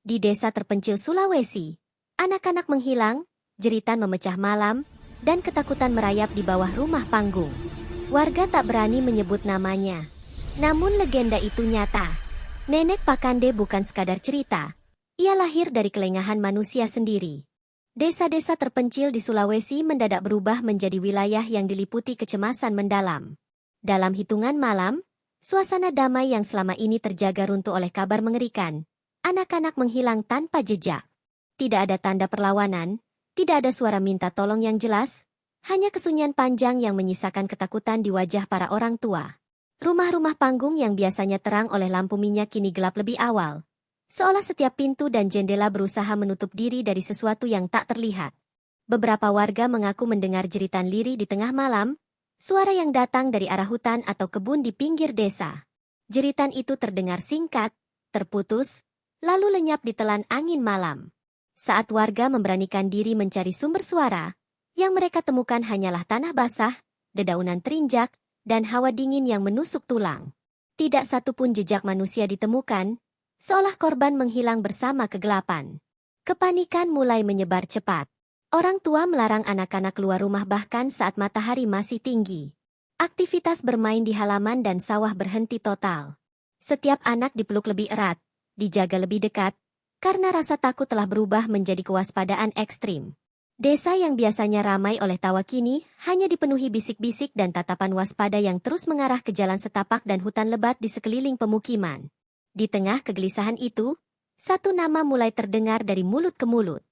Di desa terpencil Sulawesi, anak-anak menghilang, jeritan memecah malam, dan ketakutan merayap di bawah rumah panggung. Warga tak berani menyebut namanya. Namun legenda itu nyata. Nenek Pakande bukan sekadar cerita. Ia lahir dari kelengahan manusia sendiri. Desa-desa terpencil di Sulawesi mendadak berubah menjadi wilayah yang diliputi kecemasan mendalam. Dalam hitungan malam, suasana damai yang selama ini terjaga runtuh oleh kabar mengerikan. Anak-anak menghilang tanpa jejak. Tidak ada tanda perlawanan, tidak ada suara minta tolong yang jelas, hanya kesunyian panjang yang menyisakan ketakutan di wajah para orang tua. Rumah-rumah panggung yang biasanya terang oleh lampu minyak kini gelap lebih awal. Seolah setiap pintu dan jendela berusaha menutup diri dari sesuatu yang tak terlihat. Beberapa warga mengaku mendengar jeritan lirih di tengah malam, suara yang datang dari arah hutan atau kebun di pinggir desa. Jeritan itu terdengar singkat, terputus, lalu lenyap ditelan angin malam. Saat warga memberanikan diri mencari sumber suara, yang mereka temukan hanyalah tanah basah, dedaunan terinjak, dan hawa dingin yang menusuk tulang. Tidak satu pun jejak manusia ditemukan, seolah korban menghilang bersama kegelapan. Kepanikan mulai menyebar cepat. Orang tua melarang anak-anak keluar rumah bahkan saat matahari masih tinggi. Aktivitas bermain di halaman dan sawah berhenti total. Setiap anak dipeluk lebih erat, dijaga lebih dekat, karena rasa takut telah berubah menjadi kewaspadaan ekstrim. Desa yang biasanya ramai oleh tawa kini hanya dipenuhi bisik-bisik dan tatapan waspada yang terus mengarah ke jalan setapak dan hutan lebat di sekeliling pemukiman. Di tengah kegelisahan itu, satu nama mulai terdengar dari mulut ke mulut.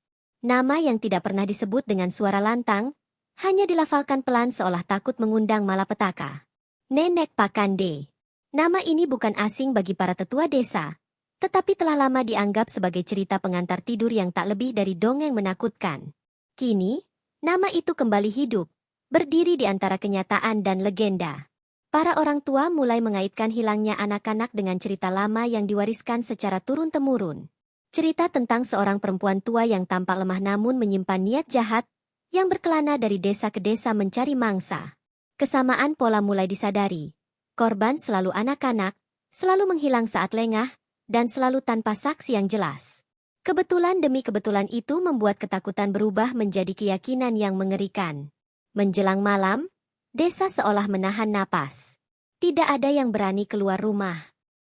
Nama yang tidak pernah disebut dengan suara lantang, hanya dilafalkan pelan seolah takut mengundang malapetaka. Nenek Pakande. Nama ini bukan asing bagi para tetua desa, tetapi telah lama dianggap sebagai cerita pengantar tidur yang tak lebih dari dongeng menakutkan. Kini, nama itu kembali hidup, berdiri di antara kenyataan dan legenda. Para orang tua mulai mengaitkan hilangnya anak-anak dengan cerita lama yang diwariskan secara turun-temurun. Cerita tentang seorang perempuan tua yang tampak lemah namun menyimpan niat jahat, yang berkelana dari desa ke desa mencari mangsa. Kesamaan pola mulai disadari. Korban selalu anak-anak, selalu menghilang saat lengah, dan selalu tanpa saksi yang jelas. Kebetulan demi kebetulan itu membuat ketakutan berubah menjadi keyakinan yang mengerikan. Menjelang malam, desa seolah menahan napas. Tidak ada yang berani keluar rumah.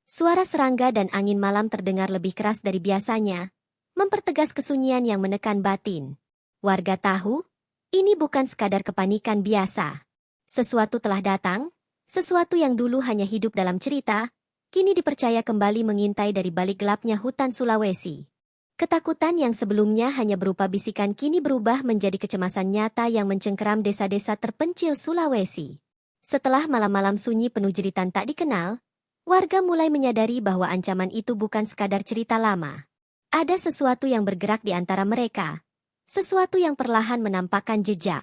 Suara serangga dan angin malam terdengar lebih keras dari biasanya, mempertegas kesunyian yang menekan batin. Warga tahu, ini bukan sekadar kepanikan biasa. Sesuatu telah datang, sesuatu yang dulu hanya hidup dalam cerita, kini dipercaya kembali mengintai dari balik gelapnya hutan Sulawesi. Ketakutan yang sebelumnya hanya berupa bisikan kini berubah menjadi kecemasan nyata yang mencengkeram desa-desa terpencil Sulawesi. Setelah malam-malam sunyi penuh jeritan tak dikenal, warga mulai menyadari bahwa ancaman itu bukan sekadar cerita lama. Ada sesuatu yang bergerak di antara mereka, sesuatu yang perlahan menampakkan jejak.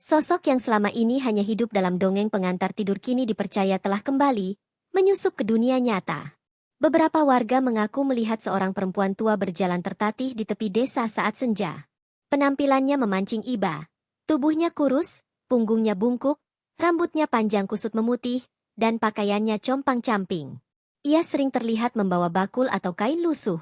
Sosok yang selama ini hanya hidup dalam dongeng pengantar tidur kini dipercaya telah kembali, menyusup ke dunia nyata. Beberapa warga mengaku melihat seorang perempuan tua berjalan tertatih di tepi desa saat senja. Penampilannya memancing iba. Tubuhnya kurus, punggungnya bungkuk, rambutnya panjang kusut memutih, dan pakaiannya compang-camping. Ia sering terlihat membawa bakul atau kain lusuh,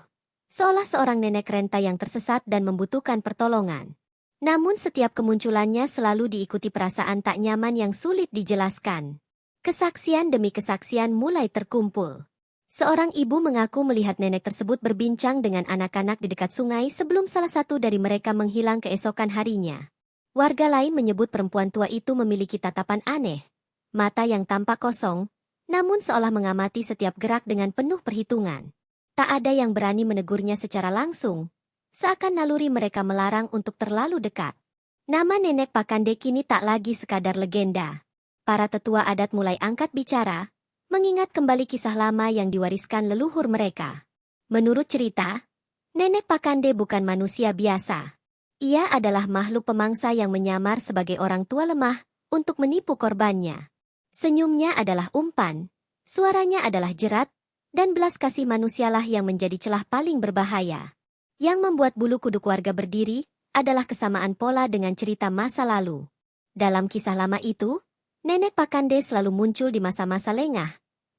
seolah seorang nenek renta yang tersesat dan membutuhkan pertolongan. Namun setiap kemunculannya selalu diikuti perasaan tak nyaman yang sulit dijelaskan. Kesaksian demi kesaksian mulai terkumpul. Seorang ibu mengaku melihat nenek tersebut berbincang dengan anak-anak di dekat sungai sebelum salah satu dari mereka menghilang keesokan harinya. Warga lain menyebut perempuan tua itu memiliki tatapan aneh, mata yang tampak kosong, namun seolah mengamati setiap gerak dengan penuh perhitungan. Tak ada yang berani menegurnya secara langsung, seakan naluri mereka melarang untuk terlalu dekat. Nama nenek Pakande kini tak lagi sekadar legenda. Para tetua adat mulai angkat bicara, mengingat kembali kisah lama yang diwariskan leluhur mereka. Menurut cerita, nenek Pakande bukan manusia biasa. Ia adalah makhluk pemangsa yang menyamar sebagai orang tua lemah untuk menipu korbannya. Senyumnya adalah umpan, suaranya adalah jerat, dan belas kasih manusialah yang menjadi celah paling berbahaya. Yang membuat bulu kuduk warga berdiri adalah kesamaan pola dengan cerita masa lalu. Dalam kisah lama itu, nenek Pakande selalu muncul di masa-masa lengah,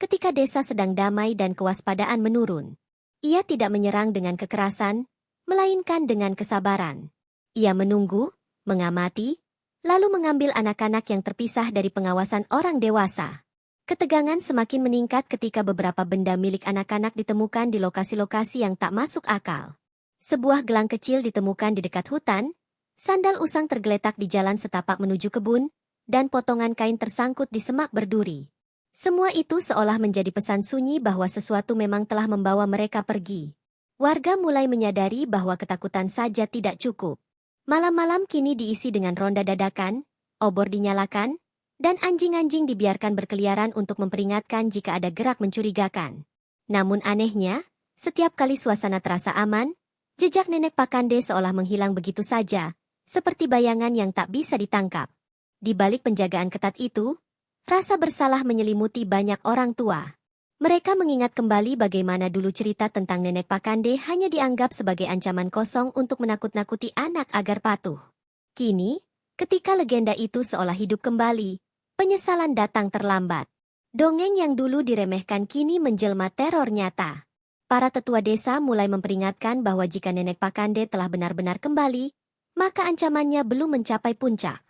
ketika desa sedang damai dan kewaspadaan menurun. Ia tidak menyerang dengan kekerasan, melainkan dengan kesabaran. Ia menunggu, mengamati, lalu mengambil anak-anak yang terpisah dari pengawasan orang dewasa. Ketegangan semakin meningkat ketika beberapa benda milik anak-anak ditemukan di lokasi-lokasi yang tak masuk akal. Sebuah gelang kecil ditemukan di dekat hutan, sandal usang tergeletak di jalan setapak menuju kebun, dan potongan kain tersangkut di semak berduri. Semua itu seolah menjadi pesan sunyi bahwa sesuatu memang telah membawa mereka pergi. Warga mulai menyadari bahwa ketakutan saja tidak cukup. Malam-malam kini diisi dengan ronda dadakan, obor dinyalakan, dan anjing-anjing dibiarkan berkeliaran untuk memperingatkan jika ada gerak mencurigakan. Namun anehnya, setiap kali suasana terasa aman, jejak nenek Pakande seolah menghilang begitu saja, seperti bayangan yang tak bisa ditangkap. Di balik penjagaan ketat itu, rasa bersalah menyelimuti banyak orang tua. Mereka mengingat kembali bagaimana dulu cerita tentang nenek Pakande hanya dianggap sebagai ancaman kosong untuk menakut-nakuti anak agar patuh. Kini, ketika legenda itu seolah hidup kembali, penyesalan datang terlambat. Dongeng yang dulu diremehkan kini menjelma teror nyata. Para tetua desa mulai memperingatkan bahwa jika nenek Pakande telah benar-benar kembali, maka ancamannya belum mencapai puncak.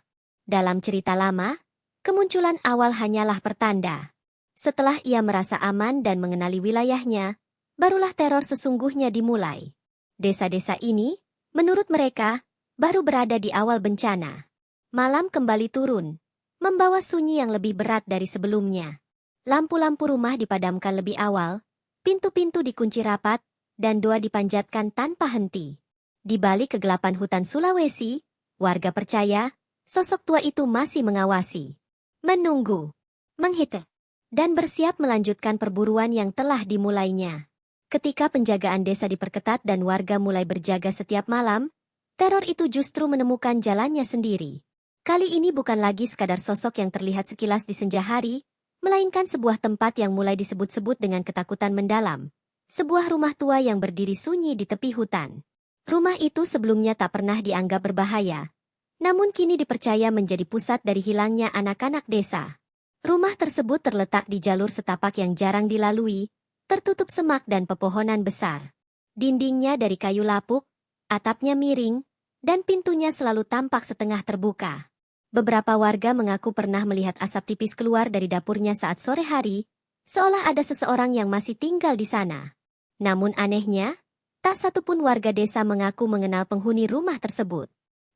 Dalam cerita lama, kemunculan awal hanyalah pertanda. Setelah ia merasa aman dan mengenali wilayahnya, barulah teror sesungguhnya dimulai. Desa-desa ini, menurut mereka, baru berada di awal bencana. Malam kembali turun, membawa sunyi yang lebih berat dari sebelumnya. Lampu-lampu rumah dipadamkan lebih awal, pintu-pintu dikunci rapat, dan doa dipanjatkan tanpa henti. Di balik kegelapan hutan Sulawesi, warga percaya, sosok tua itu masih mengawasi, menunggu, menghitung, dan bersiap melanjutkan perburuan yang telah dimulainya. Ketika penjagaan desa diperketat dan warga mulai berjaga setiap malam, teror itu justru menemukan jalannya sendiri. Kali ini bukan lagi sekadar sosok yang terlihat sekilas di senja hari, melainkan sebuah tempat yang mulai disebut-sebut dengan ketakutan mendalam. Sebuah rumah tua yang berdiri sunyi di tepi hutan. Rumah itu sebelumnya tak pernah dianggap berbahaya, namun kini dipercaya menjadi pusat dari hilangnya anak-anak desa. Rumah tersebut terletak di jalur setapak yang jarang dilalui, tertutup semak dan pepohonan besar. Dindingnya dari kayu lapuk, atapnya miring, dan pintunya selalu tampak setengah terbuka. Beberapa warga mengaku pernah melihat asap tipis keluar dari dapurnya saat sore hari, seolah ada seseorang yang masih tinggal di sana. Namun anehnya, tak satupun warga desa mengaku mengenal penghuni rumah tersebut.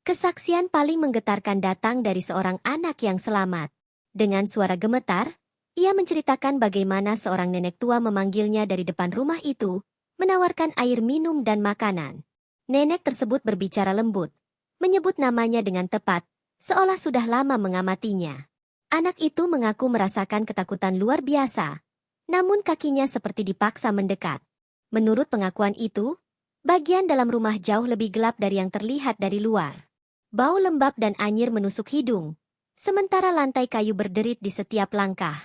Kesaksian paling menggetarkan datang dari seorang anak yang selamat. Dengan suara gemetar, ia menceritakan bagaimana seorang nenek tua memanggilnya dari depan rumah itu, menawarkan air minum dan makanan. Nenek tersebut berbicara lembut, menyebut namanya dengan tepat, seolah sudah lama mengamatinya. Anak itu mengaku merasakan ketakutan luar biasa, namun kakinya seperti dipaksa mendekat. Menurut pengakuan itu, bagian dalam rumah jauh lebih gelap dari yang terlihat dari luar. Bau lembab dan anyir menusuk hidung, sementara lantai kayu berderit di setiap langkah.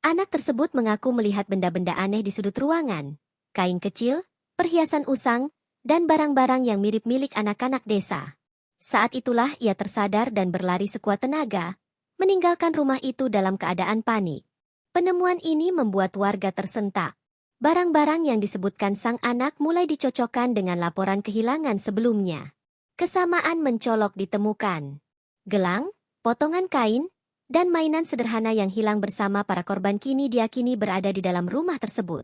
Anak tersebut mengaku melihat benda-benda aneh di sudut ruangan, kain kecil, perhiasan usang, dan barang-barang yang mirip milik anak-anak desa. Saat itulah ia tersadar dan berlari sekuat tenaga, meninggalkan rumah itu dalam keadaan panik. Penemuan ini membuat warga tersentak. Barang-barang yang disebutkan sang anak mulai dicocokkan dengan laporan kehilangan sebelumnya. Kesamaan mencolok ditemukan. Gelang, potongan kain, dan mainan sederhana yang hilang bersama para korban kini diakini berada di dalam rumah tersebut.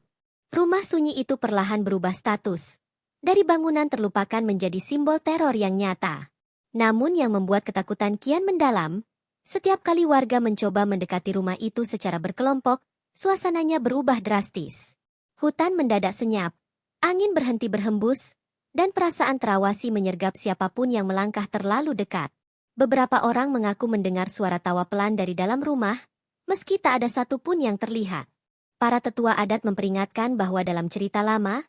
Rumah sunyi itu perlahan berubah status. Dari bangunan terlupakan menjadi simbol teror yang nyata. Namun yang membuat ketakutan kian mendalam, setiap kali warga mencoba mendekati rumah itu secara berkelompok, suasananya berubah drastis. Hutan mendadak senyap, angin berhenti berhembus, dan perasaan terawasi menyergap siapapun yang melangkah terlalu dekat. Beberapa orang mengaku mendengar suara tawa pelan dari dalam rumah, meski tak ada satupun yang terlihat. Para tetua adat memperingatkan bahwa dalam cerita lama,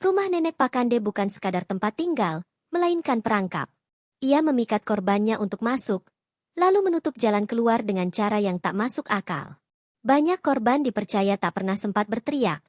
rumah nenek Pakande bukan sekadar tempat tinggal, melainkan perangkap. Ia memikat korbannya untuk masuk, lalu menutup jalan keluar dengan cara yang tak masuk akal. Banyak korban dipercaya tak pernah sempat berteriak,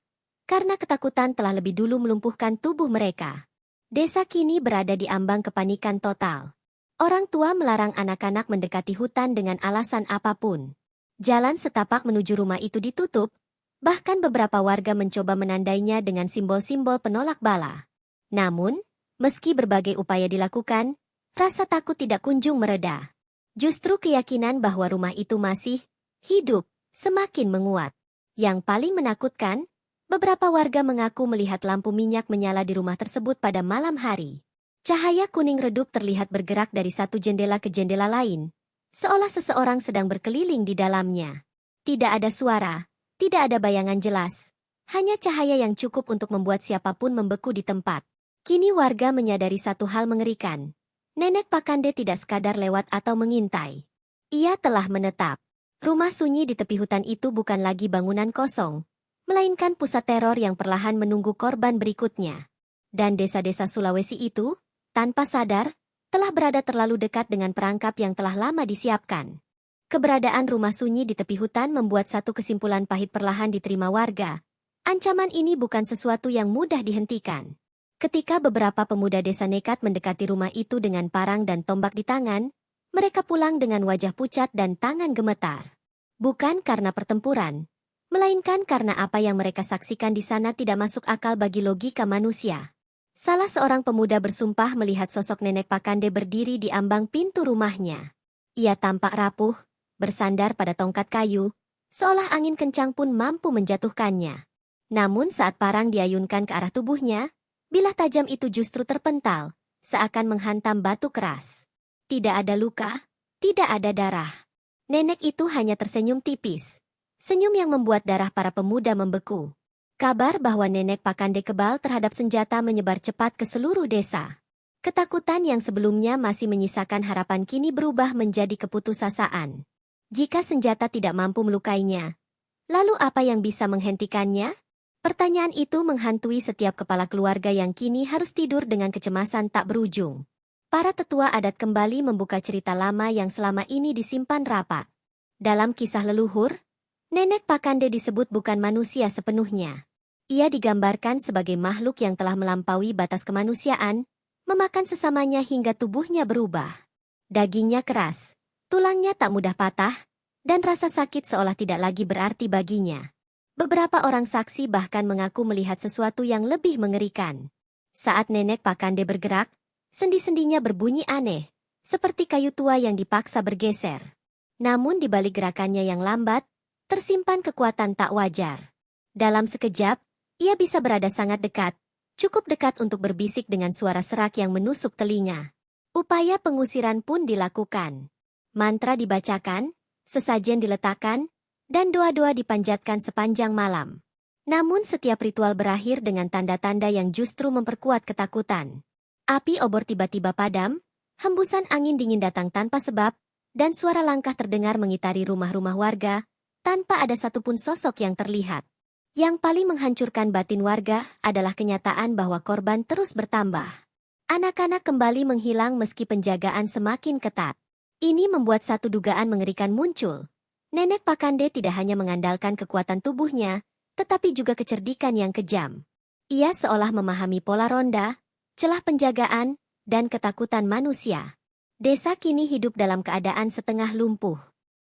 karena ketakutan telah lebih dulu melumpuhkan tubuh mereka. Desa kini berada di ambang kepanikan total. Orang tua melarang anak-anak mendekati hutan dengan alasan apapun. Jalan setapak menuju rumah itu ditutup, Bahkan beberapa warga mencoba menandainya dengan simbol-simbol penolak bala. Namun, meski berbagai upaya dilakukan, rasa takut tidak kunjung mereda. Justru keyakinan bahwa rumah itu masih hidup semakin menguat. Yang paling menakutkan, beberapa warga mengaku melihat lampu minyak menyala di rumah tersebut pada malam hari. Cahaya kuning redup terlihat bergerak dari satu jendela ke jendela lain, seolah seseorang sedang berkeliling di dalamnya. Tidak ada suara, tidak ada bayangan jelas, hanya cahaya yang cukup untuk membuat siapapun membeku di tempat. Kini warga menyadari satu hal mengerikan. Nenek Pakande tidak sekadar lewat atau mengintai. Ia telah menetap. Rumah sunyi di tepi hutan itu bukan lagi bangunan kosong, melainkan pusat teror yang perlahan menunggu korban berikutnya. Dan desa-desa Sulawesi itu, tanpa sadar, telah berada terlalu dekat dengan perangkap yang telah lama disiapkan. Keberadaan rumah sunyi di tepi hutan membuat satu kesimpulan pahit perlahan diterima warga. Ancaman ini bukan sesuatu yang mudah dihentikan. Ketika beberapa pemuda desa nekat mendekati rumah itu dengan parang dan tombak di tangan, mereka pulang dengan wajah pucat dan tangan gemetar. Bukan karena pertempuran, melainkan karena apa yang mereka saksikan di sana tidak masuk akal bagi logika manusia. Salah seorang pemuda bersumpah melihat sosok nenek Pakande berdiri di ambang pintu rumahnya. Ia tampak rapuh, bersandar pada tongkat kayu, seolah angin kencang pun mampu menjatuhkannya. Namun saat parang diayunkan ke arah tubuhnya, bilah tajam itu justru terpental, seakan menghantam batu keras. Tidak ada luka, tidak ada darah. Nenek itu hanya tersenyum tipis. Senyum yang membuat darah para pemuda membeku. Kabar bahwa nenek Pakande kebal terhadap senjata menyebar cepat ke seluruh desa. Ketakutan yang sebelumnya masih menyisakan harapan kini berubah menjadi keputusasaan. Jika senjata tidak mampu melukainya, lalu apa yang bisa menghentikannya? Pertanyaan itu menghantui setiap kepala keluarga yang kini harus tidur dengan kecemasan tak berujung. Para tetua adat kembali membuka cerita lama yang selama ini disimpan rapat. Dalam kisah leluhur, nenek Pakande disebut bukan manusia sepenuhnya. Ia digambarkan sebagai makhluk yang telah melampaui batas kemanusiaan, memakan sesamanya hingga tubuhnya berubah. Dagingnya keras, tulangnya tak mudah patah, dan rasa sakit seolah tidak lagi berarti baginya. Beberapa orang saksi bahkan mengaku melihat sesuatu yang lebih mengerikan. Saat nenek Pakande bergerak, sendi-sendinya berbunyi aneh, seperti kayu tua yang dipaksa bergeser. Namun di balik gerakannya yang lambat, tersimpan kekuatan tak wajar. Dalam sekejap, ia bisa berada sangat dekat, cukup dekat untuk berbisik dengan suara serak yang menusuk telinga. Upaya pengusiran pun dilakukan. Mantra dibacakan, sesajen diletakkan, dan doa-doa dipanjatkan sepanjang malam. Namun setiap ritual berakhir dengan tanda-tanda yang justru memperkuat ketakutan. Api obor tiba-tiba padam, hembusan angin dingin datang tanpa sebab, dan suara langkah terdengar mengitari rumah-rumah warga, tanpa ada satupun sosok yang terlihat. Yang paling menghancurkan batin warga adalah kenyataan bahwa korban terus bertambah. Anak-anak kembali menghilang meski penjagaan semakin ketat. Ini membuat satu dugaan mengerikan muncul. Nenek Pakande tidak hanya mengandalkan kekuatan tubuhnya, tetapi juga kecerdikan yang kejam. Ia seolah memahami pola ronda, celah penjagaan, dan ketakutan manusia. Desa kini hidup dalam keadaan setengah lumpuh.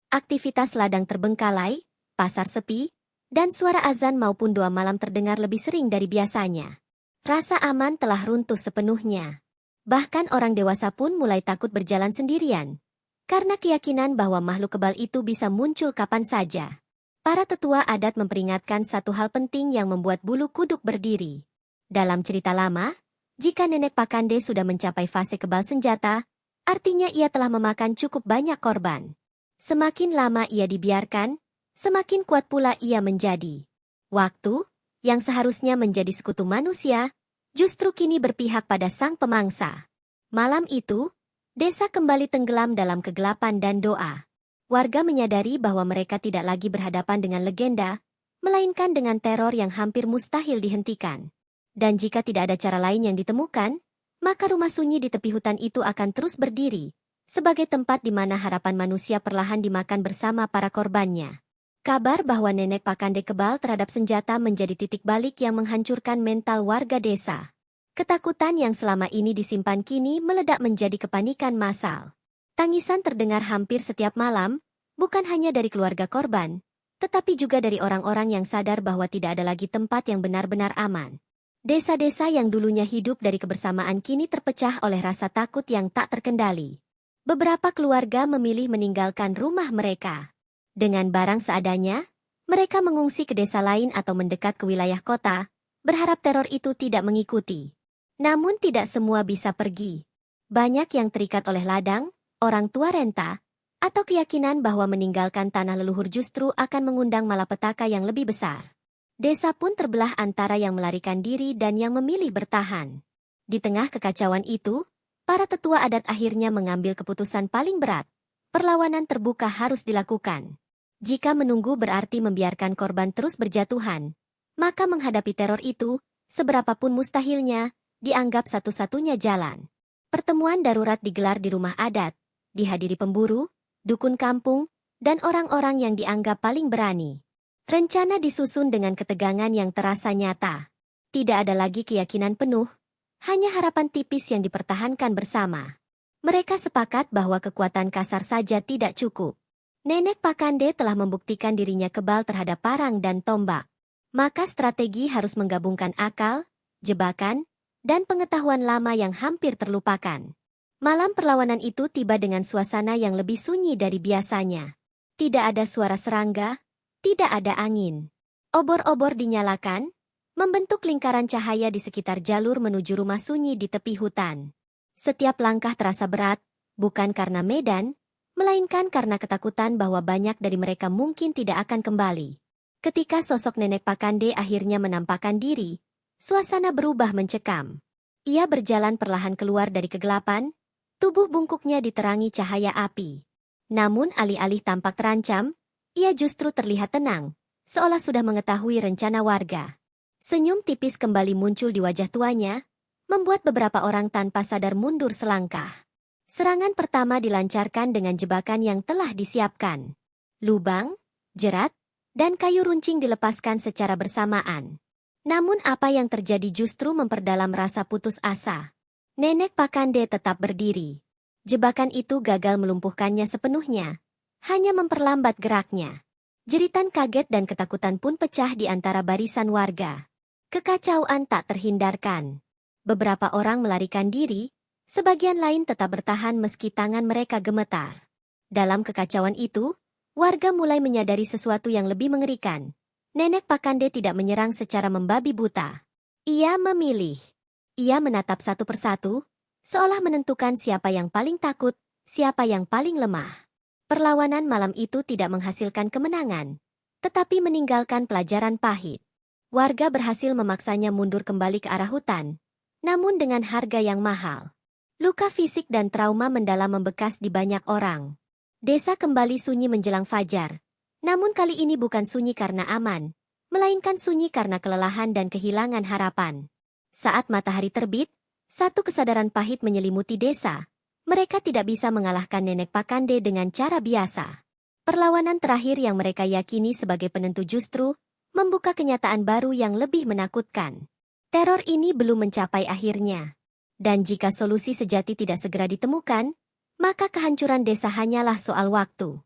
Aktivitas ladang terbengkalai, pasar sepi, dan suara azan maupun doa malam terdengar lebih sering dari biasanya. Rasa aman telah runtuh sepenuhnya. Bahkan orang dewasa pun mulai takut berjalan sendirian. Karena keyakinan bahwa makhluk kebal itu bisa muncul kapan saja. Para tetua adat memperingatkan satu hal penting yang membuat bulu kuduk berdiri. Dalam cerita lama, jika nenek Pakande sudah mencapai fase kebal senjata, artinya ia telah memakan cukup banyak korban. Semakin lama ia dibiarkan, semakin kuat pula ia menjadi. Waktu, yang seharusnya menjadi sekutu manusia, justru kini berpihak pada sang pemangsa. Malam itu, desa kembali tenggelam dalam kegelapan dan doa. Warga menyadari bahwa mereka tidak lagi berhadapan dengan legenda, melainkan dengan teror yang hampir mustahil dihentikan. Dan jika tidak ada cara lain yang ditemukan, maka rumah sunyi di tepi hutan itu akan terus berdiri, sebagai tempat di mana harapan manusia perlahan dimakan bersama para korbannya. Kabar bahwa nenek Pakande kebal terhadap senjata menjadi titik balik yang menghancurkan mental warga desa. Ketakutan yang selama ini disimpan kini meledak menjadi kepanikan massal. Tangisan terdengar hampir setiap malam, bukan hanya dari keluarga korban, tetapi juga dari orang-orang yang sadar bahwa tidak ada lagi tempat yang benar-benar aman. Desa-desa yang dulunya hidup dari kebersamaan kini terpecah oleh rasa takut yang tak terkendali. Beberapa keluarga memilih meninggalkan rumah mereka. Dengan barang seadanya, mereka mengungsi ke desa lain atau mendekat ke wilayah kota, berharap teror itu tidak mengikuti. Namun tidak semua bisa pergi. Banyak yang terikat oleh ladang, orang tua renta, atau keyakinan bahwa meninggalkan tanah leluhur justru akan mengundang malapetaka yang lebih besar. Desa pun terbelah antara yang melarikan diri dan yang memilih bertahan. Di tengah kekacauan itu, para tetua adat akhirnya mengambil keputusan paling berat. Perlawanan terbuka harus dilakukan. Jika menunggu berarti membiarkan korban terus berjatuhan, maka menghadapi teror itu, seberapapun mustahilnya, dianggap satu-satunya jalan. Pertemuan darurat digelar di rumah adat, dihadiri pemburu, dukun kampung, dan orang-orang yang dianggap paling berani. Rencana disusun dengan ketegangan yang terasa nyata. Tidak ada lagi keyakinan penuh, hanya harapan tipis yang dipertahankan bersama. Mereka sepakat bahwa kekuatan kasar saja tidak cukup. Nenek Pakande telah membuktikan dirinya kebal terhadap parang dan tombak. Maka strategi harus menggabungkan akal, jebakan, dan pengetahuan lama yang hampir terlupakan. Malam perlawanan itu tiba dengan suasana yang lebih sunyi dari biasanya. Tidak ada suara serangga, tidak ada angin. Obor-obor dinyalakan, membentuk lingkaran cahaya di sekitar jalur menuju rumah sunyi di tepi hutan. Setiap langkah terasa berat, bukan karena medan, melainkan karena ketakutan bahwa banyak dari mereka mungkin tidak akan kembali. Ketika sosok nenek Pakande akhirnya menampakkan diri, suasana berubah mencekam. Ia berjalan perlahan keluar dari kegelapan, tubuh bungkuknya diterangi cahaya api. Namun alih-alih tampak terancam, ia justru terlihat tenang, seolah sudah mengetahui rencana warga. Senyum tipis kembali muncul di wajah tuanya, membuat beberapa orang tanpa sadar mundur selangkah. Serangan pertama dilancarkan dengan jebakan yang telah disiapkan. Lubang, jerat, dan kayu runcing dilepaskan secara bersamaan. Namun apa yang terjadi justru memperdalam rasa putus asa. Nenek Pakande tetap berdiri. Jebakan itu gagal melumpuhkannya sepenuhnya, hanya memperlambat geraknya. Jeritan kaget dan ketakutan pun pecah di antara barisan warga. Kekacauan tak terhindarkan. Beberapa orang melarikan diri, sebagian lain tetap bertahan meski tangan mereka gemetar. Dalam kekacauan itu, warga mulai menyadari sesuatu yang lebih mengerikan. Nenek Pakande tidak menyerang secara membabi buta. Ia memilih. Ia menatap satu persatu, seolah menentukan siapa yang paling takut, siapa yang paling lemah. Perlawanan malam itu tidak menghasilkan kemenangan, tetapi meninggalkan pelajaran pahit. Warga berhasil memaksanya mundur kembali ke arah hutan, namun dengan harga yang mahal. Luka fisik dan trauma mendalam membekas di banyak orang. Desa kembali sunyi menjelang fajar, namun kali ini bukan sunyi karena aman, melainkan sunyi karena kelelahan dan kehilangan harapan. Saat matahari terbit, satu kesadaran pahit menyelimuti desa. Mereka tidak bisa mengalahkan nenek Pakande dengan cara biasa. Perlawanan terakhir yang mereka yakini sebagai penentu justru membuka kenyataan baru yang lebih menakutkan. Teror ini belum mencapai akhirnya. Dan jika solusi sejati tidak segera ditemukan, maka kehancuran desa hanyalah soal waktu.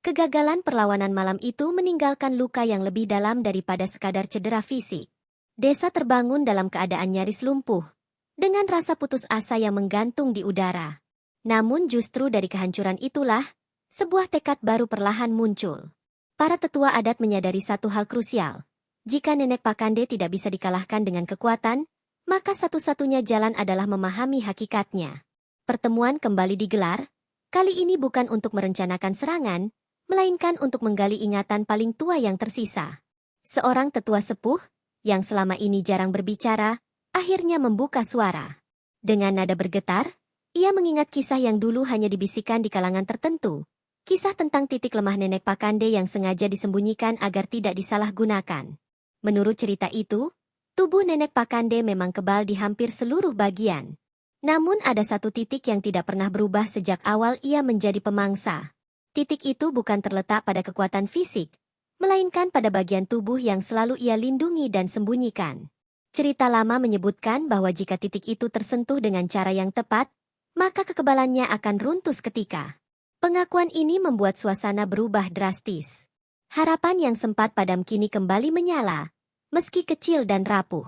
Kegagalan perlawanan malam itu meninggalkan luka yang lebih dalam daripada sekadar cedera fisik. Desa terbangun dalam keadaan nyaris lumpuh, dengan rasa putus asa yang menggantung di udara. Namun justru dari kehancuran itulah, sebuah tekad baru perlahan muncul. Para tetua adat menyadari satu hal krusial. Jika nenek Pakande tidak bisa dikalahkan dengan kekuatan, maka satu-satunya jalan adalah memahami hakikatnya. Pertemuan kembali digelar, kali ini bukan untuk merencanakan serangan, melainkan untuk menggali ingatan paling tua yang tersisa. Seorang tetua sepuh, yang selama ini jarang berbicara, akhirnya membuka suara. Dengan nada bergetar, ia mengingat kisah yang dulu hanya dibisikkan di kalangan tertentu. Kisah tentang titik lemah nenek Pakande yang sengaja disembunyikan agar tidak disalahgunakan. Menurut cerita itu, tubuh nenek Pakande memang kebal di hampir seluruh bagian. Namun ada satu titik yang tidak pernah berubah sejak awal ia menjadi pemangsa. Titik itu bukan terletak pada kekuatan fisik, melainkan pada bagian tubuh yang selalu ia lindungi dan sembunyikan. Cerita lama menyebutkan bahwa jika titik itu tersentuh dengan cara yang tepat, maka kekebalannya akan runtuh seketika. Pengakuan ini membuat suasana berubah drastis. Harapan yang sempat padam kini kembali menyala, meski kecil dan rapuh.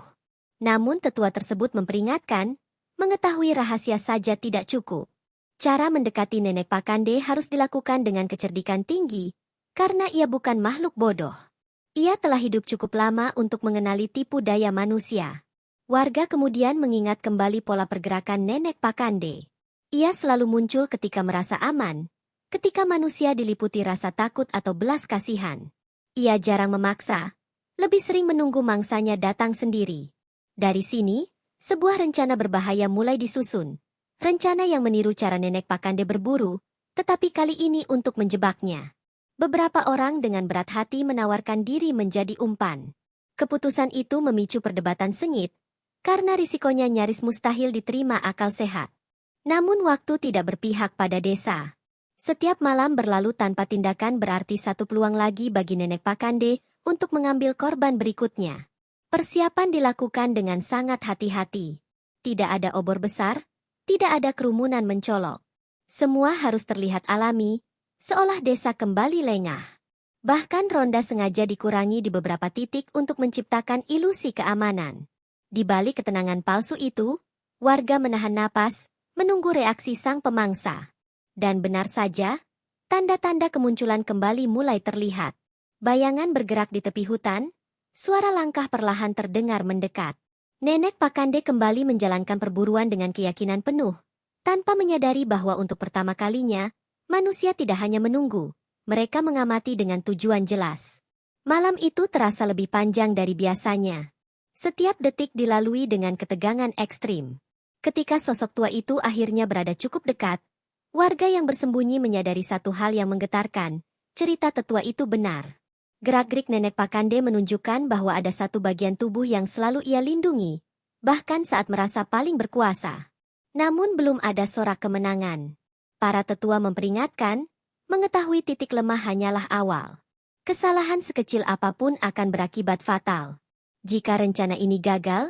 Namun tetua tersebut memperingatkan, mengetahui rahasia saja tidak cukup. Cara mendekati Nenek Pakande harus dilakukan dengan kecerdikan tinggi, karena ia bukan makhluk bodoh. Ia telah hidup cukup lama untuk mengenali tipu daya manusia. Warga kemudian mengingat kembali pola pergerakan Nenek Pakande. Ia selalu muncul ketika merasa aman, ketika manusia diliputi rasa takut atau belas kasihan. Ia jarang memaksa, lebih sering menunggu mangsanya datang sendiri. Dari sini, sebuah rencana berbahaya mulai disusun. Rencana yang meniru cara Nenek Pakande berburu, tetapi kali ini untuk menjebaknya. Beberapa orang dengan berat hati menawarkan diri menjadi umpan. Keputusan itu memicu perdebatan sengit, karena risikonya nyaris mustahil diterima akal sehat. Namun waktu tidak berpihak pada desa. Setiap malam berlalu tanpa tindakan berarti satu peluang lagi bagi Nenek Pakande untuk mengambil korban berikutnya. Persiapan dilakukan dengan sangat hati-hati. Tidak ada obor besar, tidak ada kerumunan mencolok. Semua harus terlihat alami, seolah desa kembali lengah. Bahkan ronda sengaja dikurangi di beberapa titik untuk menciptakan ilusi keamanan. Di balik ketenangan palsu itu, warga menahan napas, menunggu reaksi sang pemangsa. Dan benar saja, tanda-tanda kemunculan kembali mulai terlihat. Bayangan bergerak di tepi hutan, suara langkah perlahan terdengar mendekat. Nenek Pakande kembali menjalankan perburuan dengan keyakinan penuh, tanpa menyadari bahwa untuk pertama kalinya, manusia tidak hanya menunggu, mereka mengamati dengan tujuan jelas. Malam itu terasa lebih panjang dari biasanya. Setiap detik dilalui dengan ketegangan ekstrim. Ketika sosok tua itu akhirnya berada cukup dekat, warga yang bersembunyi menyadari satu hal yang menggetarkan, cerita tetua itu benar. Gerak-gerik Nenek Pakande menunjukkan bahwa ada satu bagian tubuh yang selalu ia lindungi, bahkan saat merasa paling berkuasa. Namun belum ada sorak kemenangan. Para tetua memperingatkan, mengetahui titik lemah hanyalah awal. Kesalahan sekecil apapun akan berakibat fatal. Jika rencana ini gagal,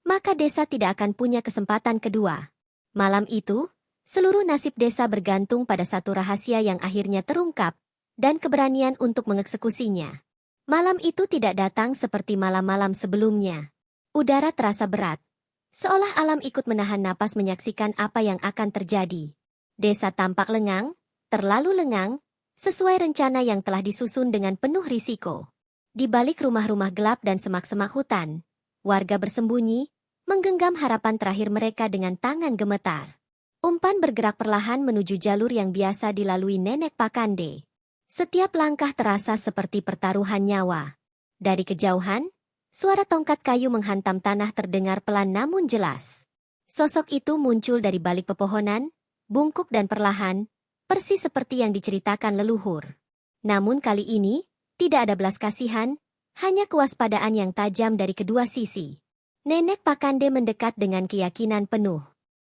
maka desa tidak akan punya kesempatan kedua. Malam itu, seluruh nasib desa bergantung pada satu rahasia yang akhirnya terungkap, dan keberanian untuk mengeksekusinya. Malam itu tidak datang seperti malam-malam sebelumnya. Udara terasa berat, seolah alam ikut menahan napas menyaksikan apa yang akan terjadi. Desa tampak lengang, terlalu lengang, sesuai rencana yang telah disusun dengan penuh risiko. Di balik rumah-rumah gelap dan semak-semak hutan, warga bersembunyi, menggenggam harapan terakhir mereka dengan tangan gemetar. Umpan bergerak perlahan menuju jalur yang biasa dilalui Nenek Pakande. Setiap langkah terasa seperti pertaruhan nyawa. Dari kejauhan, suara tongkat kayu menghantam tanah terdengar pelan namun jelas. Sosok itu muncul dari balik pepohonan, bungkuk dan perlahan, persis seperti yang diceritakan leluhur. Namun kali ini, tidak ada belas kasihan, hanya kewaspadaan yang tajam dari kedua sisi. Nenek Pakande mendekat dengan keyakinan penuh.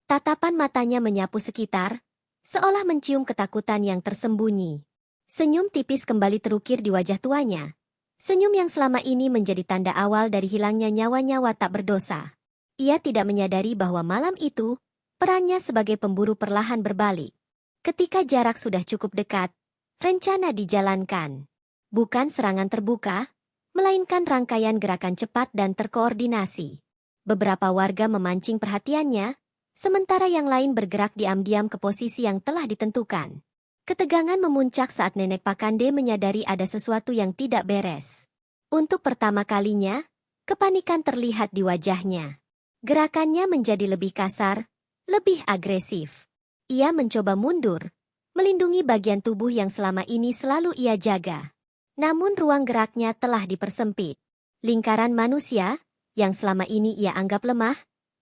Tatapan matanya menyapu sekitar, seolah mencium ketakutan yang tersembunyi. Senyum tipis kembali terukir di wajah tuanya. Senyum yang selama ini menjadi tanda awal dari hilangnya nyawa-nyawa tak berdosa. Ia tidak menyadari bahwa malam itu, perannya sebagai pemburu perlahan berbalik. Ketika jarak sudah cukup dekat, rencana dijalankan. Bukan serangan terbuka, melainkan rangkaian gerakan cepat dan terkoordinasi. Beberapa warga memancing perhatiannya, sementara yang lain bergerak diam-diam ke posisi yang telah ditentukan. Ketegangan memuncak saat Nenek Pakande menyadari ada sesuatu yang tidak beres. Untuk pertama kalinya, kepanikan terlihat di wajahnya. Gerakannya menjadi lebih kasar, lebih agresif. Ia mencoba mundur, melindungi bagian tubuh yang selama ini selalu ia jaga. Namun ruang geraknya telah dipersempit. Lingkaran manusia, yang selama ini ia anggap lemah,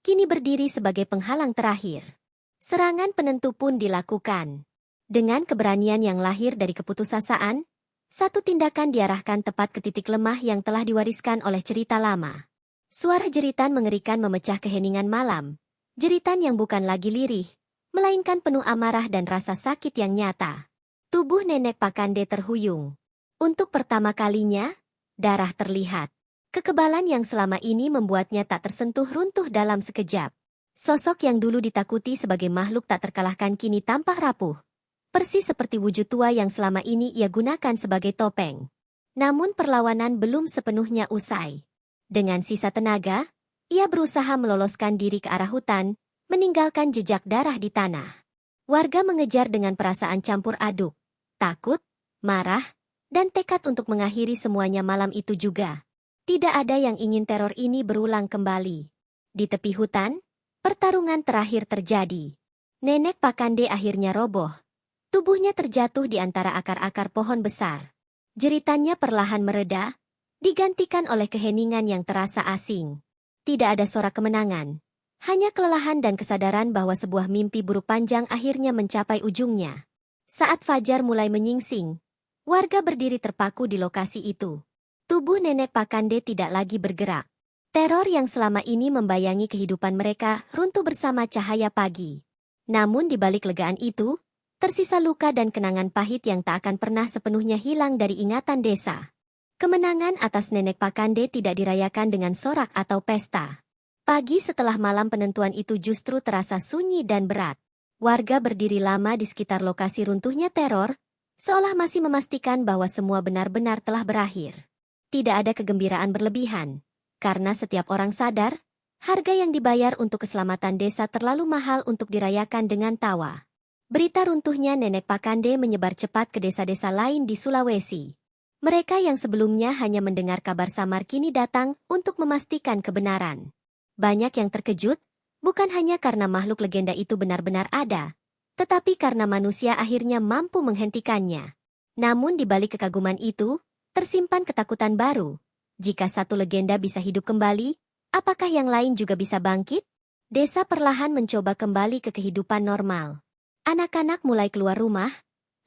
kini berdiri sebagai penghalang terakhir. Serangan penentu pun dilakukan. Dengan keberanian yang lahir dari keputusasaan, satu tindakan diarahkan tepat ke titik lemah yang telah diwariskan oleh cerita lama. Suara jeritan mengerikan memecah keheningan malam. Jeritan yang bukan lagi lirih, melainkan penuh amarah dan rasa sakit yang nyata. Tubuh Nenek Pakande terhuyung. Untuk pertama kalinya, darah terlihat. Kekebalan yang selama ini membuatnya tak tersentuh runtuh dalam sekejap. Sosok yang dulu ditakuti sebagai makhluk tak terkalahkan kini tampak rapuh. Persis seperti wujud tua yang selama ini ia gunakan sebagai topeng. Namun perlawanan belum sepenuhnya usai. Dengan sisa tenaga, ia berusaha meloloskan diri ke arah hutan, meninggalkan jejak darah di tanah. Warga mengejar dengan perasaan campur aduk, takut, marah, dan tekad untuk mengakhiri semuanya malam itu juga. Tidak ada yang ingin teror ini berulang kembali. Di tepi hutan, pertarungan terakhir terjadi. Nenek Pakande akhirnya roboh. Tubuhnya terjatuh di antara akar-akar pohon besar. Jeritannya perlahan mereda, digantikan oleh keheningan yang terasa asing. Tidak ada sorak kemenangan. Hanya kelelahan dan kesadaran bahwa sebuah mimpi buruk panjang akhirnya mencapai ujungnya. Saat fajar mulai menyingsing, warga berdiri terpaku di lokasi itu. Tubuh nenek Pakande tidak lagi bergerak. Teror yang selama ini membayangi kehidupan mereka runtuh bersama cahaya pagi. Namun di balik legaan itu, tersisa luka dan kenangan pahit yang tak akan pernah sepenuhnya hilang dari ingatan desa. Kemenangan atas nenek Pakande tidak dirayakan dengan sorak atau pesta. Pagi setelah malam penentuan itu justru terasa sunyi dan berat. Warga berdiri lama di sekitar lokasi runtuhnya teror, seolah masih memastikan bahwa semua benar-benar telah berakhir. Tidak ada kegembiraan berlebihan, karena setiap orang sadar, harga yang dibayar untuk keselamatan desa terlalu mahal untuk dirayakan dengan tawa. Berita runtuhnya nenek Pakande menyebar cepat ke desa-desa lain di Sulawesi. Mereka yang sebelumnya hanya mendengar kabar samar kini datang untuk memastikan kebenaran. Banyak yang terkejut, bukan hanya karena makhluk legenda itu benar-benar ada, tetapi karena manusia akhirnya mampu menghentikannya. Namun di balik kekaguman itu, tersimpan ketakutan baru. Jika satu legenda bisa hidup kembali, apakah yang lain juga bisa bangkit? Desa perlahan mencoba kembali ke kehidupan normal. Anak-anak mulai keluar rumah,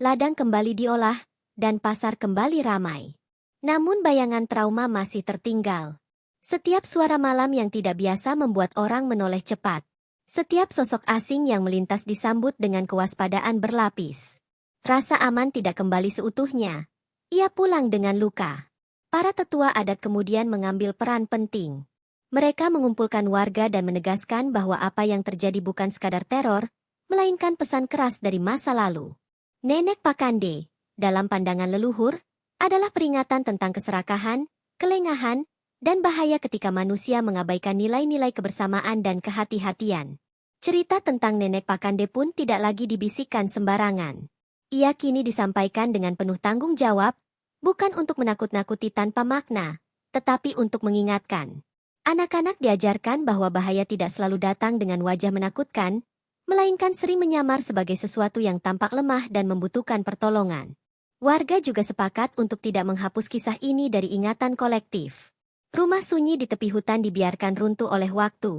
ladang kembali diolah, dan pasar kembali ramai. Namun bayangan trauma masih tertinggal. Setiap suara malam yang tidak biasa membuat orang menoleh cepat. Setiap sosok asing yang melintas disambut dengan kewaspadaan berlapis. Rasa aman tidak kembali seutuhnya. Ia pulang dengan luka. Para tetua adat kemudian mengambil peran penting. Mereka mengumpulkan warga dan menegaskan bahwa apa yang terjadi bukan sekadar teror, melainkan pesan keras dari masa lalu. Nenek Pakande, dalam pandangan leluhur, adalah peringatan tentang keserakahan, kelengahan, dan bahaya ketika manusia mengabaikan nilai-nilai kebersamaan dan kehati-hatian. Cerita tentang nenek Pakande pun tidak lagi dibisikkan sembarangan. Ia kini disampaikan dengan penuh tanggung jawab, bukan untuk menakut-nakuti tanpa makna, tetapi untuk mengingatkan. Anak-anak diajarkan bahwa bahaya tidak selalu datang dengan wajah menakutkan, melainkan sering menyamar sebagai sesuatu yang tampak lemah dan membutuhkan pertolongan. Warga juga sepakat untuk tidak menghapus kisah ini dari ingatan kolektif. Rumah sunyi di tepi hutan dibiarkan runtuh oleh waktu.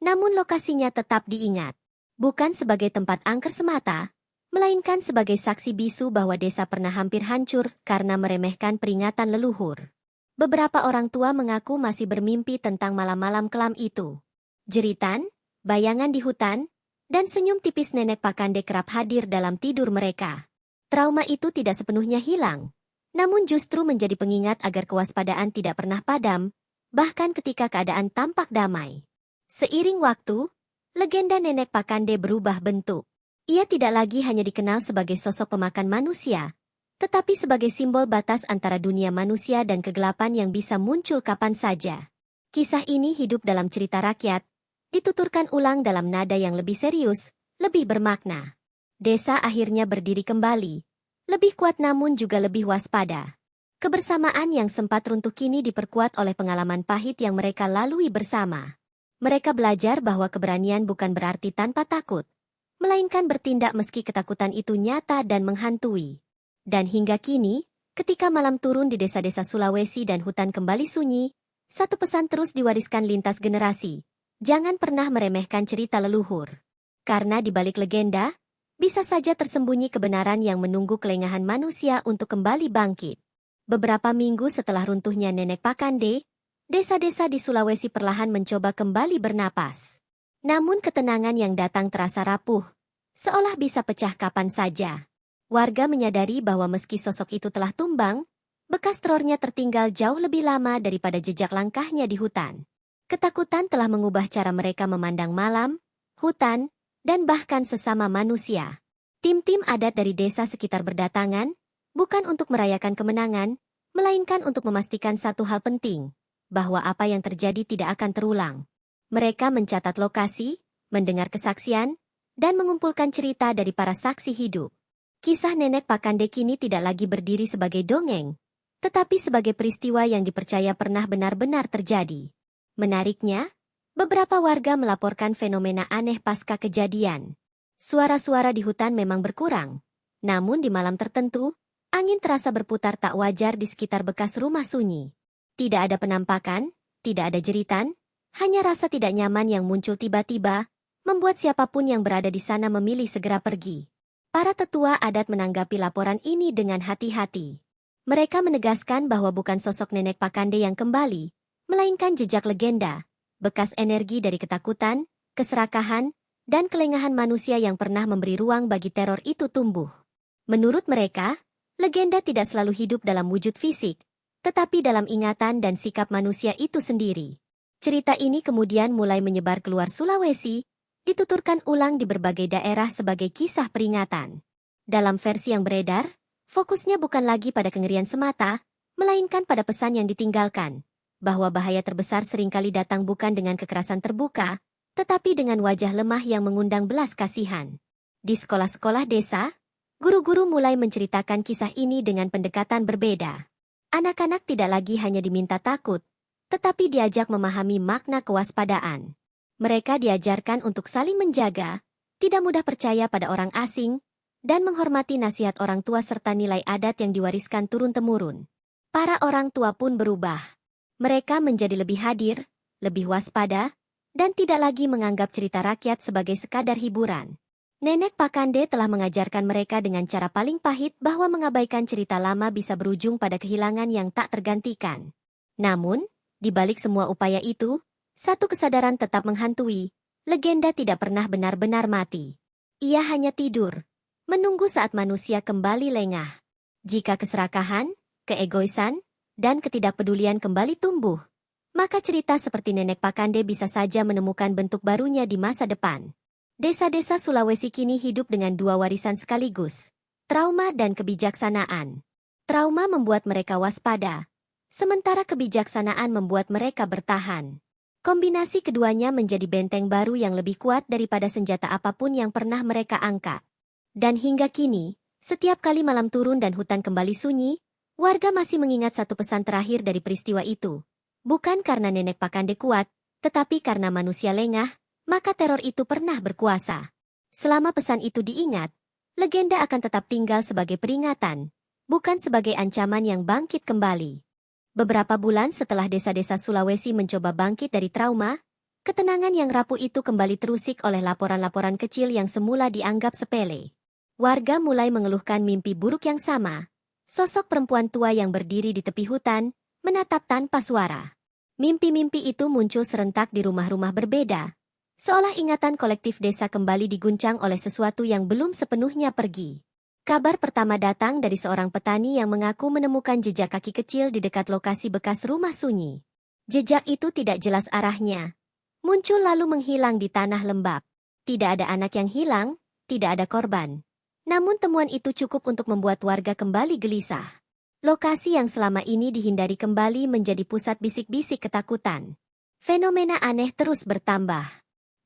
Namun lokasinya tetap diingat. Bukan sebagai tempat angker semata, melainkan sebagai saksi bisu bahwa desa pernah hampir hancur karena meremehkan peringatan leluhur. Beberapa orang tua mengaku masih bermimpi tentang malam-malam kelam itu. Jeritan, bayangan di hutan, dan senyum tipis nenek Pakande kerap hadir dalam tidur mereka. Trauma itu tidak sepenuhnya hilang. Namun justru menjadi pengingat agar kewaspadaan tidak pernah padam, bahkan ketika keadaan tampak damai. Seiring waktu, legenda nenek Pakande berubah bentuk. Ia tidak lagi hanya dikenal sebagai sosok pemakan manusia, tetapi sebagai simbol batas antara dunia manusia dan kegelapan yang bisa muncul kapan saja. Kisah ini hidup dalam cerita rakyat, dituturkan ulang dalam nada yang lebih serius, lebih bermakna. Desa akhirnya berdiri kembali. Lebih kuat namun juga lebih waspada. Kebersamaan yang sempat runtuh kini diperkuat oleh pengalaman pahit yang mereka lalui bersama. Mereka belajar bahwa keberanian bukan berarti tanpa takut, melainkan bertindak meski ketakutan itu nyata dan menghantui. Dan hingga kini, ketika malam turun di desa-desa Sulawesi dan hutan kembali sunyi, satu pesan terus diwariskan lintas generasi. Jangan pernah meremehkan cerita leluhur. Karena di balik legenda, bisa saja tersembunyi kebenaran yang menunggu kelengahan manusia untuk kembali bangkit. Beberapa minggu setelah runtuhnya nenek Pakande, desa-desa di Sulawesi perlahan mencoba kembali bernapas. Namun ketenangan yang datang terasa rapuh, seolah bisa pecah kapan saja. Warga menyadari bahwa meski sosok itu telah tumbang, bekas terornya tertinggal jauh lebih lama daripada jejak langkahnya di hutan. Ketakutan telah mengubah cara mereka memandang malam, hutan, dan bahkan sesama manusia. Tim-tim adat dari desa sekitar berdatangan, bukan untuk merayakan kemenangan, melainkan untuk memastikan satu hal penting, bahwa apa yang terjadi tidak akan terulang. Mereka mencatat lokasi, mendengar kesaksian, dan mengumpulkan cerita dari para saksi hidup. Kisah Nenek Pakande kini tidak lagi berdiri sebagai dongeng, tetapi sebagai peristiwa yang dipercaya pernah benar-benar terjadi. Menariknya, beberapa warga melaporkan fenomena aneh pasca kejadian. Suara-suara di hutan memang berkurang, namun di malam tertentu, angin terasa berputar tak wajar di sekitar bekas rumah sunyi. Tidak ada penampakan, tidak ada jeritan, hanya rasa tidak nyaman yang muncul tiba-tiba, membuat siapapun yang berada di sana memilih segera pergi. Para tetua adat menanggapi laporan ini dengan hati-hati. Mereka menegaskan bahwa bukan sosok Nenek Pakande yang kembali, melainkan jejak legenda, bekas energi dari ketakutan, keserakahan, dan kelengahan manusia yang pernah memberi ruang bagi teror itu tumbuh. Menurut mereka, legenda tidak selalu hidup dalam wujud fisik, tetapi dalam ingatan dan sikap manusia itu sendiri. Cerita ini kemudian mulai menyebar keluar Sulawesi, dituturkan ulang di berbagai daerah sebagai kisah peringatan. Dalam versi yang beredar, fokusnya bukan lagi pada kengerian semata, melainkan pada pesan yang ditinggalkan, bahwa bahaya terbesar seringkali datang bukan dengan kekerasan terbuka, tetapi dengan wajah lemah yang mengundang belas kasihan. Di sekolah-sekolah desa, guru-guru mulai menceritakan kisah ini dengan pendekatan berbeda. Anak-anak tidak lagi hanya diminta takut, tetapi diajak memahami makna kewaspadaan. Mereka diajarkan untuk saling menjaga, tidak mudah percaya pada orang asing, dan menghormati nasihat orang tua serta nilai adat yang diwariskan turun-temurun. Para orang tua pun berubah. Mereka menjadi lebih hadir, lebih waspada, dan tidak lagi menganggap cerita rakyat sebagai sekadar hiburan. Nenek Pakande telah mengajarkan mereka dengan cara paling pahit bahwa mengabaikan cerita lama bisa berujung pada kehilangan yang tak tergantikan. Namun, di balik semua upaya itu, satu kesadaran tetap menghantui, legenda tidak pernah benar-benar mati. Ia hanya tidur, menunggu saat manusia kembali lengah. Jika keserakahan, keegoisan, dan ketidakpedulian kembali tumbuh, maka cerita seperti Nenek Pakande bisa saja menemukan bentuk barunya di masa depan. Desa-desa Sulawesi kini hidup dengan dua warisan sekaligus, trauma dan kebijaksanaan. Trauma membuat mereka waspada, sementara kebijaksanaan membuat mereka bertahan. Kombinasi keduanya menjadi benteng baru yang lebih kuat daripada senjata apapun yang pernah mereka angkat. Dan hingga kini, setiap kali malam turun dan hutan kembali sunyi, warga masih mengingat satu pesan terakhir dari peristiwa itu. Bukan karena Nenek Pakande kuat, tetapi karena manusia lengah, maka teror itu pernah berkuasa. Selama pesan itu diingat, legenda akan tetap tinggal sebagai peringatan, bukan sebagai ancaman yang bangkit kembali. Beberapa bulan setelah desa-desa Sulawesi mencoba bangkit dari trauma, ketenangan yang rapuh itu kembali terusik oleh laporan-laporan kecil yang semula dianggap sepele. Warga mulai mengeluhkan mimpi buruk yang sama, sosok perempuan tua yang berdiri di tepi hutan, menatap tanpa suara. Mimpi-mimpi itu muncul serentak di rumah-rumah berbeda, seolah ingatan kolektif desa kembali diguncang oleh sesuatu yang belum sepenuhnya pergi. Kabar pertama datang dari seorang petani yang mengaku menemukan jejak kaki kecil di dekat lokasi bekas rumah sunyi. Jejak itu tidak jelas arahnya. Muncul lalu menghilang di tanah lembab. Tidak ada anak yang hilang, tidak ada korban. Namun temuan itu cukup untuk membuat warga kembali gelisah. Lokasi yang selama ini dihindari kembali menjadi pusat bisik-bisik ketakutan. Fenomena aneh terus bertambah.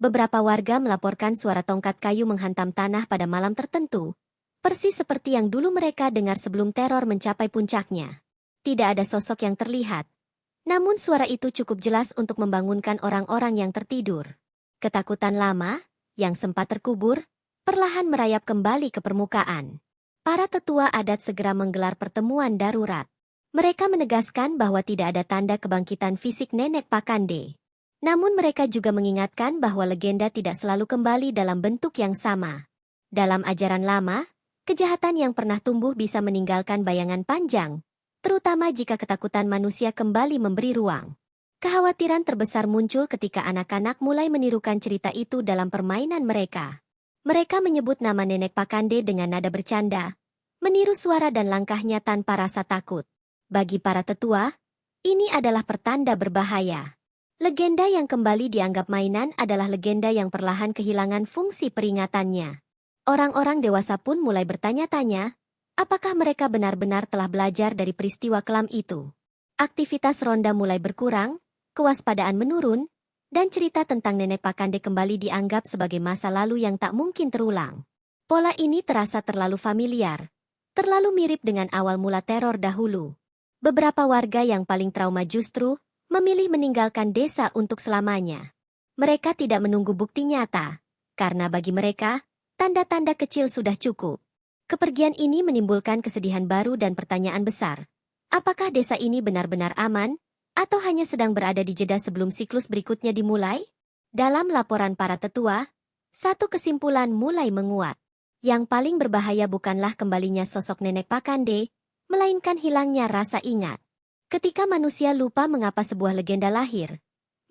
Beberapa warga melaporkan suara tongkat kayu menghantam tanah pada malam tertentu, persis seperti yang dulu mereka dengar sebelum teror mencapai puncaknya. Tidak ada sosok yang terlihat, namun suara itu cukup jelas untuk membangunkan orang-orang yang tertidur. Ketakutan lama, yang sempat terkubur, perlahan merayap kembali ke permukaan. Para tetua adat segera menggelar pertemuan darurat. Mereka menegaskan bahwa tidak ada tanda kebangkitan fisik Nenek Pakande. Namun mereka juga mengingatkan bahwa legenda tidak selalu kembali dalam bentuk yang sama. Dalam ajaran lama, kejahatan yang pernah tumbuh bisa meninggalkan bayangan panjang, terutama jika ketakutan manusia kembali memberi ruang. Kekhawatiran terbesar muncul ketika anak-anak mulai menirukan cerita itu dalam permainan mereka. Mereka menyebut nama Nenek Pakande dengan nada bercanda, meniru suara dan langkahnya tanpa rasa takut. Bagi para tetua, ini adalah pertanda berbahaya. Legenda yang kembali dianggap mainan adalah legenda yang perlahan kehilangan fungsi peringatannya. Orang-orang dewasa pun mulai bertanya-tanya, Apakah mereka benar-benar telah belajar dari peristiwa kelam itu? Aktivitas ronda mulai berkurang, kewaspadaan menurun, dan cerita tentang Nenek Pakande kembali dianggap sebagai masa lalu yang tak mungkin terulang. Pola ini terasa terlalu familiar, terlalu mirip dengan awal mula teror dahulu. Beberapa warga yang paling trauma justru memilih meninggalkan desa untuk selamanya. Mereka tidak menunggu bukti nyata, karena bagi mereka, tanda-tanda kecil sudah cukup. Kepergian ini menimbulkan kesedihan baru dan pertanyaan besar. Apakah desa ini benar-benar aman, atau hanya sedang berada di jeda sebelum siklus berikutnya dimulai? Dalam laporan para tetua, satu kesimpulan mulai menguat. Yang paling berbahaya bukanlah kembalinya sosok Nenek Pakande, melainkan hilangnya rasa ingat. Ketika manusia lupa mengapa sebuah legenda lahir,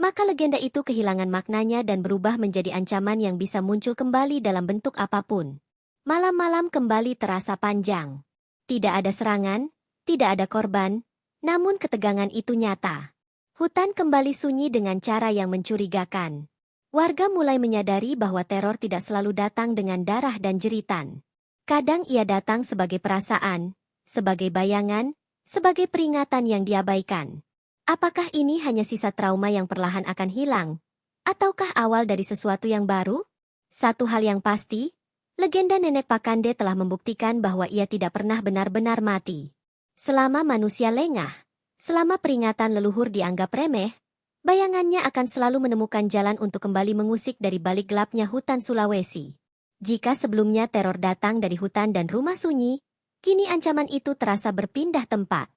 maka legenda itu kehilangan maknanya dan berubah menjadi ancaman yang bisa muncul kembali dalam bentuk apapun. Malam-malam kembali terasa panjang. Tidak ada serangan, tidak ada korban, namun ketegangan itu nyata. Hutan kembali sunyi dengan cara yang mencurigakan. Warga mulai menyadari bahwa teror tidak selalu datang dengan darah dan jeritan. Kadang ia datang sebagai perasaan, sebagai bayangan, sebagai peringatan yang diabaikan. Apakah ini hanya sisa trauma yang perlahan akan hilang? Ataukah awal dari sesuatu yang baru? Satu hal yang pasti, legenda Nenek Pakande telah membuktikan bahwa ia tidak pernah benar-benar mati. Selama manusia lengah, selama peringatan leluhur dianggap remeh, bayangannya akan selalu menemukan jalan untuk kembali mengusik dari balik gelapnya hutan Sulawesi. Jika sebelumnya teror datang dari hutan dan rumah sunyi, kini ancaman itu terasa berpindah tempat.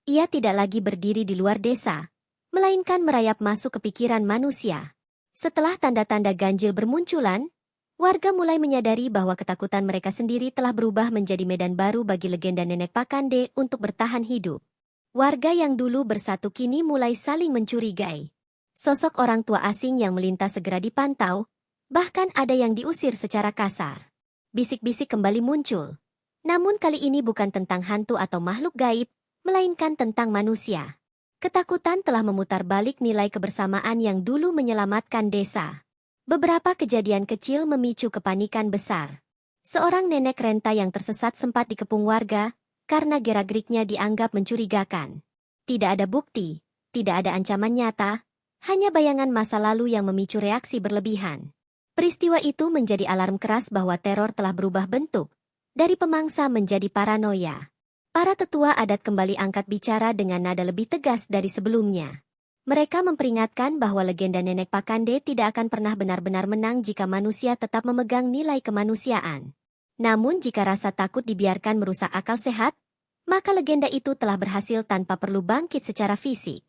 Ia tidak lagi berdiri di luar desa, melainkan merayap masuk ke pikiran manusia. Setelah tanda-tanda ganjil bermunculan, warga mulai menyadari bahwa ketakutan mereka sendiri telah berubah menjadi medan baru bagi legenda Nenek Pakande untuk bertahan hidup. Warga yang dulu bersatu kini mulai saling mencurigai. Sosok orang tua asing yang melintas segera dipantau, bahkan ada yang diusir secara kasar. Bisik-bisik kembali muncul. Namun kali ini bukan tentang hantu atau makhluk gaib, melainkan tentang manusia. Ketakutan telah memutar balik nilai kebersamaan yang dulu menyelamatkan desa. Beberapa kejadian kecil memicu kepanikan besar. Seorang nenek renta yang tersesat sempat dikepung warga karena gerak-geriknya dianggap mencurigakan. Tidak ada bukti, tidak ada ancaman nyata, hanya bayangan masa lalu yang memicu reaksi berlebihan. Peristiwa itu menjadi alarm keras bahwa teror telah berubah bentuk, dari pemangsa menjadi paranoia. Para tetua adat kembali angkat bicara dengan nada lebih tegas dari sebelumnya. Mereka memperingatkan bahwa legenda Nenek Pakande tidak akan pernah benar-benar menang jika manusia tetap memegang nilai kemanusiaan. Namun jika rasa takut dibiarkan merusak akal sehat, maka legenda itu telah berhasil tanpa perlu bangkit secara fisik.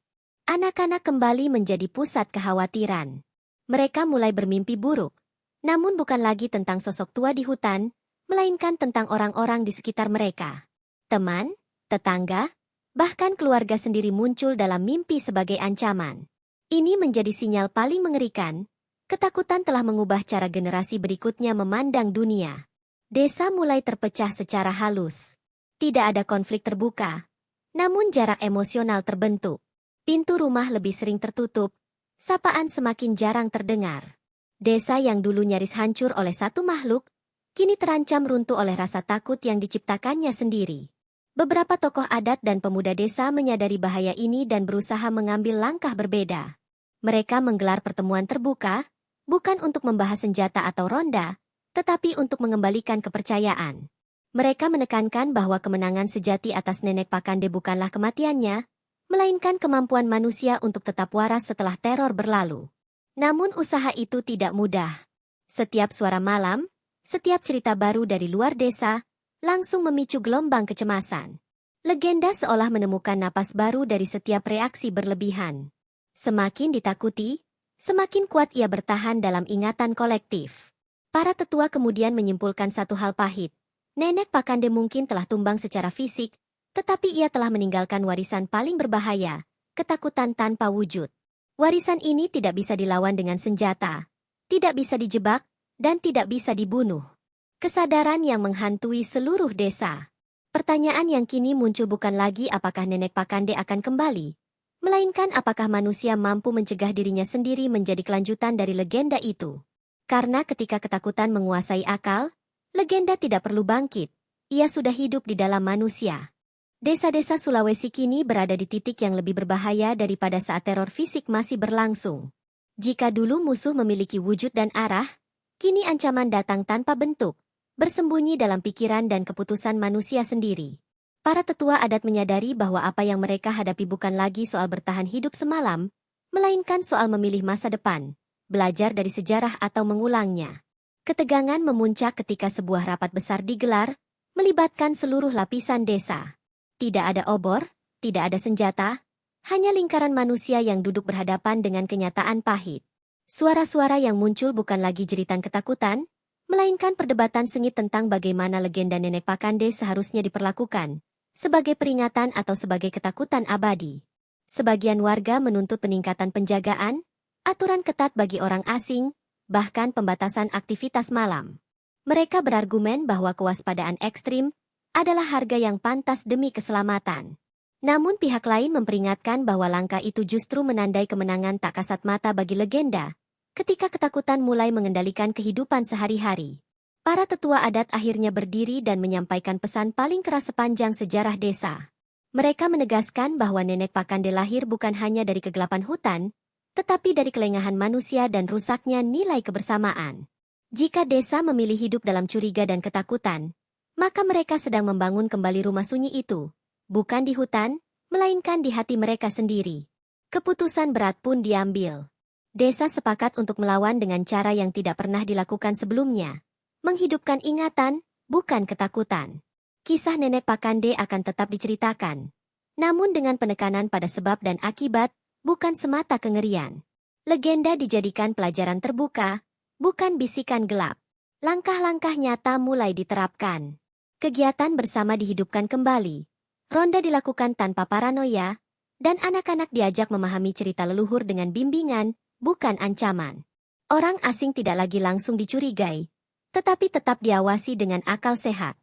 Anak-anak kembali menjadi pusat kekhawatiran. Mereka mulai bermimpi buruk, namun bukan lagi tentang sosok tua di hutan, melainkan tentang orang-orang di sekitar mereka. Teman, tetangga, bahkan keluarga sendiri muncul dalam mimpi sebagai ancaman. Ini menjadi sinyal paling mengerikan. Ketakutan telah mengubah cara generasi berikutnya memandang dunia. Desa mulai terpecah secara halus. Tidak ada konflik terbuka, namun jarak emosional terbentuk. Pintu rumah lebih sering tertutup, sapaan semakin jarang terdengar. Desa yang dulu nyaris hancur oleh satu makhluk, kini terancam runtuh oleh rasa takut yang diciptakannya sendiri. Beberapa tokoh adat dan pemuda desa menyadari bahaya ini dan berusaha mengambil langkah berbeda. Mereka menggelar pertemuan terbuka, bukan untuk membahas senjata atau ronda, tetapi untuk mengembalikan kepercayaan. Mereka menekankan bahwa kemenangan sejati atas Nenek Pakande bukanlah kematiannya, melainkan kemampuan manusia untuk tetap waras setelah teror berlalu. Namun usaha itu tidak mudah. Setiap suara malam, setiap cerita baru dari luar desa, langsung memicu gelombang kecemasan. Legenda seolah menemukan napas baru dari setiap reaksi berlebihan. Semakin ditakuti, semakin kuat ia bertahan dalam ingatan kolektif. Para tetua kemudian menyimpulkan satu hal pahit. Nenek Pakande mungkin telah tumbang secara fisik, tetapi ia telah meninggalkan warisan paling berbahaya, ketakutan tanpa wujud. Warisan ini tidak bisa dilawan dengan senjata, tidak bisa dijebak, dan tidak bisa dibunuh. Kesadaran yang menghantui seluruh desa. Pertanyaan yang kini muncul bukan lagi apakah Nenek Pakande akan kembali, melainkan apakah manusia mampu mencegah dirinya sendiri menjadi kelanjutan dari legenda itu. Karena ketika ketakutan menguasai akal, legenda tidak perlu bangkit, ia sudah hidup di dalam manusia. Desa-desa Sulawesi kini berada di titik yang lebih berbahaya daripada saat teror fisik masih berlangsung. Jika dulu musuh memiliki wujud dan arah, kini ancaman datang tanpa bentuk, bersembunyi dalam pikiran dan keputusan manusia sendiri. Para tetua adat menyadari bahwa apa yang mereka hadapi bukan lagi soal bertahan hidup semalam, melainkan soal memilih masa depan, belajar dari sejarah atau mengulangnya. Ketegangan memuncak ketika sebuah rapat besar digelar, melibatkan seluruh lapisan desa. Tidak ada obor, tidak ada senjata, hanya lingkaran manusia yang duduk berhadapan dengan kenyataan pahit. Suara-suara yang muncul bukan lagi jeritan ketakutan, melainkan perdebatan sengit tentang bagaimana legenda Nenek Pakande seharusnya diperlakukan, sebagai peringatan atau sebagai ketakutan abadi. Sebagian warga menuntut peningkatan penjagaan, aturan ketat bagi orang asing, bahkan pembatasan aktivitas malam. Mereka berargumen bahwa kewaspadaan ekstrim adalah harga yang pantas demi keselamatan. Namun pihak lain memperingatkan bahwa langkah itu justru menandai kemenangan tak kasat mata bagi legenda, ketika ketakutan mulai mengendalikan kehidupan sehari-hari. Para tetua adat akhirnya berdiri dan menyampaikan pesan paling keras sepanjang sejarah desa. Mereka menegaskan bahwa Nenek Pakande lahir bukan hanya dari kegelapan hutan, tetapi dari kelengahan manusia dan rusaknya nilai kebersamaan. Jika desa memilih hidup dalam curiga dan ketakutan, maka mereka sedang membangun kembali rumah sunyi itu, bukan di hutan, melainkan di hati mereka sendiri. Keputusan berat pun diambil. Desa sepakat untuk melawan dengan cara yang tidak pernah dilakukan sebelumnya. Menghidupkan ingatan, bukan ketakutan. Kisah Nenek Pakande akan tetap diceritakan. Namun dengan penekanan pada sebab dan akibat, bukan semata kengerian. Legenda dijadikan pelajaran terbuka, bukan bisikan gelap. Langkah-langkah nyata mulai diterapkan. Kegiatan bersama dihidupkan kembali. Ronda dilakukan tanpa paranoia, dan anak-anak diajak memahami cerita leluhur dengan bimbingan, bukan ancaman. Orang asing tidak lagi langsung dicurigai, tetapi tetap diawasi dengan akal sehat.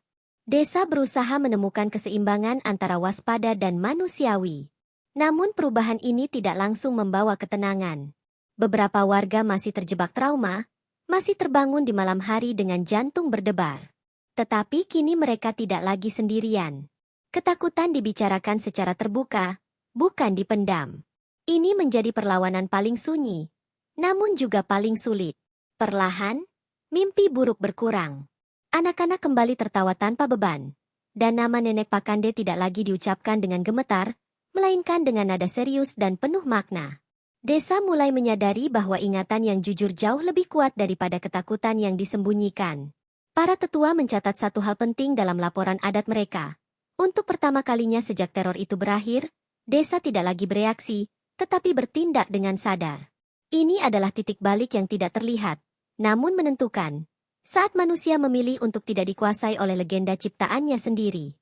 Desa berusaha menemukan keseimbangan antara waspada dan manusiawi. Namun perubahan ini tidak langsung membawa ketenangan. Beberapa warga masih terjebak trauma, masih terbangun di malam hari dengan jantung berdebar. Tetapi kini mereka tidak lagi sendirian. Ketakutan dibicarakan secara terbuka, bukan dipendam. Ini menjadi perlawanan paling sunyi, namun juga paling sulit. Perlahan, mimpi buruk berkurang. Anak-anak kembali tertawa tanpa beban, dan nama Nenek Pakande tidak lagi diucapkan dengan gemetar, melainkan dengan nada serius dan penuh makna. Desa mulai menyadari bahwa ingatan yang jujur jauh lebih kuat daripada ketakutan yang disembunyikan. Para tetua mencatat satu hal penting dalam laporan adat mereka. Untuk pertama kalinya sejak teror itu berakhir, desa tidak lagi bereaksi, tetapi bertindak dengan sadar. Ini adalah titik balik yang tidak terlihat, namun menentukan. Saat manusia memilih untuk tidak dikuasai oleh legenda ciptaannya sendiri.